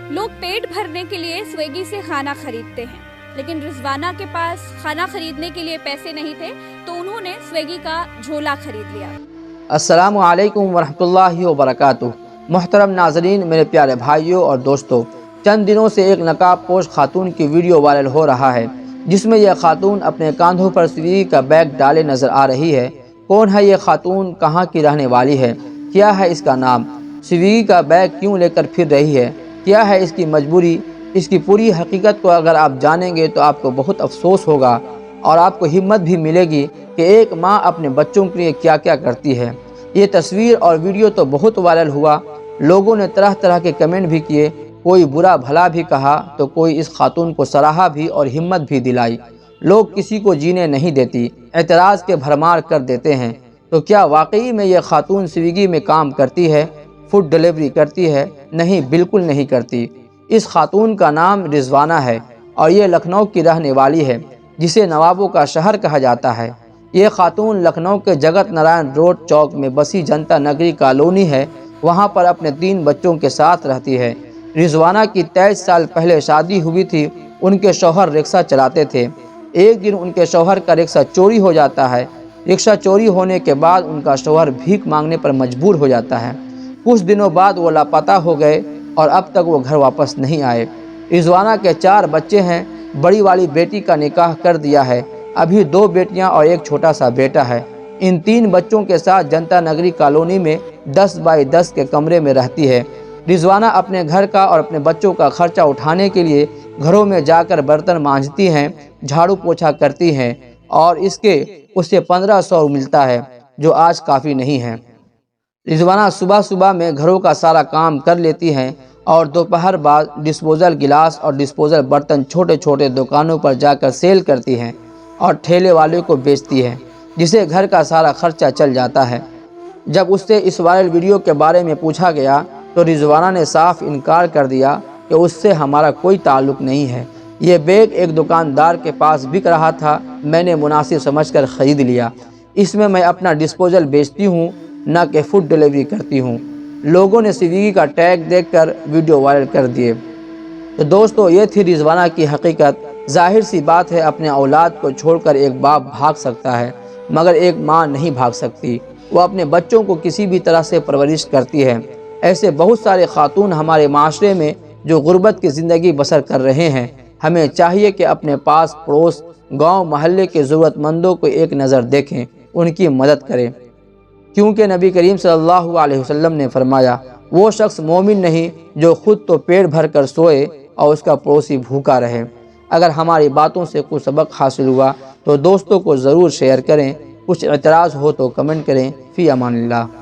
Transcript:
लोग पेट भरने के लिए स्विगी से खाना खरीदते हैं, लेकिन रिजवाना के पास खाना खरीदने के लिए पैसे नहीं थे, तो उन्होंने स्विगी का झोला खरीद लिया। अस्सलामु अलैकुम वरहमतुल्लाहि वबरकातुहू। मोहतरम नाजरीन, मेरे प्यारे भाइयों और दोस्तों, चंद दिनों से एक नकाब पोश खातून की वीडियो वायरल हो रहा है, जिसमें यह खातून अपने कांधों पर स्विगी का बैग डाले नजर आ रही है। कौन है ये खातून, कहाँ की रहने वाली है, क्या है इसका नाम, स्विगी का बैग क्यों लेकर फिर रही है, क्या है इसकी मजबूरी। इसकी पूरी हकीकत को अगर आप जानेंगे तो आपको बहुत अफसोस होगा और आपको हिम्मत भी मिलेगी कि एक माँ अपने बच्चों के लिए क्या क्या करती है। ये तस्वीर और वीडियो तो बहुत वायरल हुआ, लोगों ने तरह तरह के कमेंट भी किए, कोई बुरा भला भी कहा तो कोई इस खातून को सराहा भी और हिम्मत भी दिलाई। लोग किसी को जीने नहीं देती, एतराज़ के भरमार कर देते हैं। तो क्या वाकई में ये खातून स्विगी में काम करती है, फूड डिलीवरी करती है? नहीं, बिल्कुल नहीं करती। इस खातून का नाम रिजवाना है और ये लखनऊ की रहने वाली है, जिसे नवाबों का शहर कहा जाता है। ये खातून लखनऊ के जगत नारायण रोड चौक में बसी जनता नगरी कॉलोनी है, वहाँ पर अपने 3 बच्चों के साथ रहती है। रिजवाना की 23 साल पहले शादी हुई थी। उनके शौहर रिक्शा चलाते थे। एक दिन उनके शौहर का रिक्शा चोरी हो जाता है। रिक्शा चोरी होने के बाद उनका शौहर भीख मांगने पर मजबूर हो जाता है। कुछ दिनों बाद वो लापता हो गए और अब तक वो घर वापस नहीं आए। रिजवाना के 4 बच्चे हैं। बड़ी वाली बेटी का निकाह कर दिया है, अभी 2 बेटियां और एक छोटा सा बेटा है। इन 3 बच्चों के साथ जनता नगरी कॉलोनी में 10 बाई 10 के कमरे में रहती है। रिजवाना अपने घर का और अपने बच्चों का खर्चा उठाने के लिए घरों में जाकर बर्तन मांजती हैं, झाड़ू पोछा करती हैं और उससे 1500 मिलता है, जो आज काफ़ी नहीं है। रिजवाना सुबह सुबह में घरों का सारा काम कर लेती हैं और दोपहर बाद डिस्पोजल गिलास और डिस्पोजल बर्तन छोटे छोटे दुकानों पर जाकर सेल करती हैं और ठेले वाले को बेचती है, जिसे घर का सारा खर्चा चल जाता है। जब उससे इस वायरल वीडियो के बारे में पूछा गया तो रिजवाना ने साफ इनकार कर दिया कि उससे हमारा कोई ताल्लुक़ नहीं है। ये बैग एक दुकानदार के पास बिक रहा था, मैंने मुनासिब समझकर ख़रीद लिया। इसमें मैं अपना डिस्पोजल बेचती हूँ, न कि फूड डिलीवरी करती हूँ। लोगों ने स्विगी का टैग देखकर वीडियो वायरल कर दिए। तो दोस्तों, ये थी रिजवाना की हकीकत। जाहिर सी बात है, अपने औलाद को छोड़कर एक बाप भाग सकता है, मगर एक माँ नहीं भाग सकती। वो अपने बच्चों को किसी भी तरह से परवरिश करती है। ऐसे बहुत सारे खातून हमारे माशरे में जो गुर्बत की ज़िंदगी बसर कर रहे हैं। हमें चाहिए कि अपने पास पड़ोस, गांव, मोहल्ले के ज़रूरतमंदों को एक नज़र देखें, उनकी मदद करें, क्योंकि नबी करीम सल्लल्लाहु अलैहि वसल्लम ने फरमाया, वो शख्स मोमिन नहीं जो खुद तो पेट भर कर सोए और उसका पड़ोसी भूखा रहे। अगर हमारी बातों से कुछ सबक हासिल हुआ तो दोस्तों को ज़रूर शेयर करें। कुछ एतराज़ हो तो कमेंट करें। फ़ी अमानिल्लाह।